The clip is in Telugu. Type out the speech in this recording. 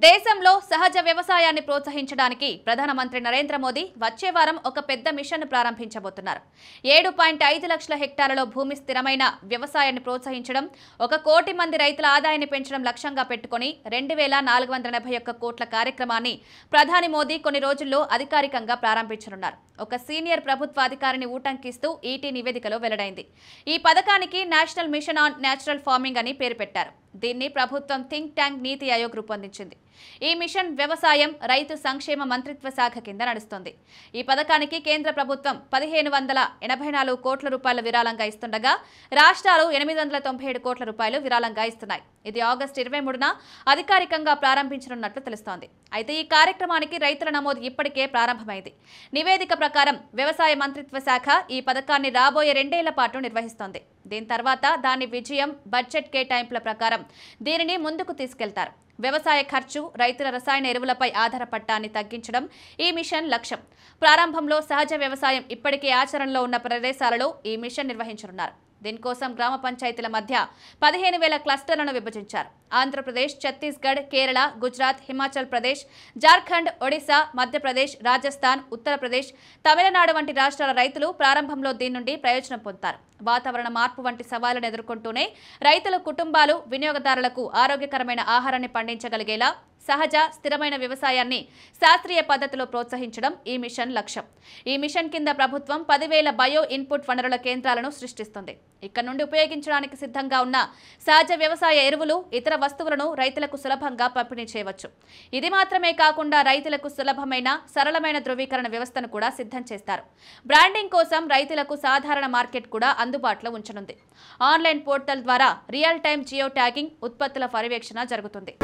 దేశంలో సహజ వ్యవసాయాన్ని ప్రోత్సహించడానికి ప్రధానమంత్రి నరేంద్ర మోదీ వచ్చే వారం ఒక పెద్ద మిషన్ ప్రారంభించబోతున్నారు. 7.5 లక్షల హెక్టార్లలో భూమి స్థిరమైన వ్యవసాయాన్ని ప్రోత్సహించడం, 1 కోటి మంది రైతుల ఆదాయాన్ని పెంచడం లక్ష్యంగా పెట్టుకుని 2481 కోట్ల కార్యక్రమాన్ని ప్రధాని మోదీ కొన్ని రోజుల్లో అధికారికంగా ప్రారంభించనున్నారు. ఒక సీనియర్ ప్రభుత్వ అధికారిని ఊటంకిస్తూ ఈటీ నివేదికలో వెల్లడైంది. ఈ పథకానికి national mission on natural farming అని పేరు పెట్టారు. దీన్ని ప్రభుత్వం థింక్ ట్యాంక్ నీతి ఆయోగ్ రూపొందించింది. ఈ మిషన్ వ్యవసాయం, రైతు సంక్షేమ మంత్రిత్వ శాఖ కింద నడుస్తుంది. ఈ పథకానికి కేంద్ర ప్రభుత్వం 1584 కోట్ల రూపాయల విరాళంగా ఇస్తుండగా రాష్ట్రాలు 897 కోట్ల రూపాయలు విరాళంగా ఇస్తున్నాయి. ఇది ఆగస్టు 23న అధికారికంగా ప్రారంభించనున్నట్లు తెలుస్తోంది. అయితే ఈ కార్యక్రమానికి రైతుల నమోదు ఇప్పటికే ప్రారంభమైంది. నివేదిక ప్రకారం వ్యవసాయ మంత్రిత్వ శాఖ ఈ పథకాన్ని రాబోయే 2 ఏళ్ల పాటు నిర్వహిస్తోంది. దీని తర్వాత దాని విజయం, బడ్జెట్ కేటాయింపుల ప్రకారం దీనిని ముందుకు తీసుకెళ్తారు. వ్యవసాయ ఖర్చు, రైతుల రసాయన ఎరువులపై ఆధారపడటాన్ని తగ్గించడం ఈ మిషన్ లక్ష్యం. ప్రారంభంలో సహజ వ్యవసాయం ఇప్పటికే ఆచరణలో ఉన్న ప్రదేశాలలో ఈ మిషన్ నిర్వహించనున్నారు. దీనికోసం గ్రామ పంచాయతీల మధ్య 15,000 క్లస్టర్లను విభజించారు. ఆంధ్రప్రదేశ్, ఛత్తీస్గఢ్, కేరళ, గుజరాత్, హిమాచల్ ప్రదేశ్, జార్ఖండ్, ఒడిశా, మధ్యప్రదేశ్, రాజస్థాన్, ఉత్తరప్రదేశ్, తమిళనాడు వంటి రాష్ట్రాల రైతులు ప్రారంభంలో దీని నుండి ప్రయోజనం పొందుతారు. వాతావరణ మార్పు వంటి సవాళ్లను ఎదుర్కొంటూనే రైతుల కుటుంబాలు, వినియోగదారులకు ఆరోగ్యకరమైన ఆహారాన్ని పండించగలిగేలా సహజ, స్థిరమైన వ్యవసాయాన్ని శాస్త్రీయ పద్ధతిలో ప్రోత్సహించడం ఈ మిషన్ లక్ష్యం. ఈ మిషన్ కింద ప్రభుత్వం 10,000 బయో ఇన్పుట్ వనరుల కేంద్రాలను సృష్టిస్తుంది. ఇక్కడ నుండి ఉపయోగించడానికి సిద్ధంగా ఉన్న సహజ వ్యవసాయ ఎరువులు, ఇతర వస్తువులను రైతులకు సులభంగా పంపిణీ చేయవచ్చు. ఇది మాత్రమే కాకుండా రైతులకు సులభమైన, సరళమైన ధృవీకరణ వ్యవస్థను కూడా సిద్ధం చేస్తారు. బ్రాండింగ్ కోసం రైతులకు సాధారణ మార్కెట్ కూడా అందుబాటులో ఉంచనుంది. ఆన్లైన్ పోర్టల్ ద్వారా రియల్ టైమ్ జియో ట్యాగింగ్, ఉత్పత్తుల పర్యవేక్షణ జరుగుతుంది.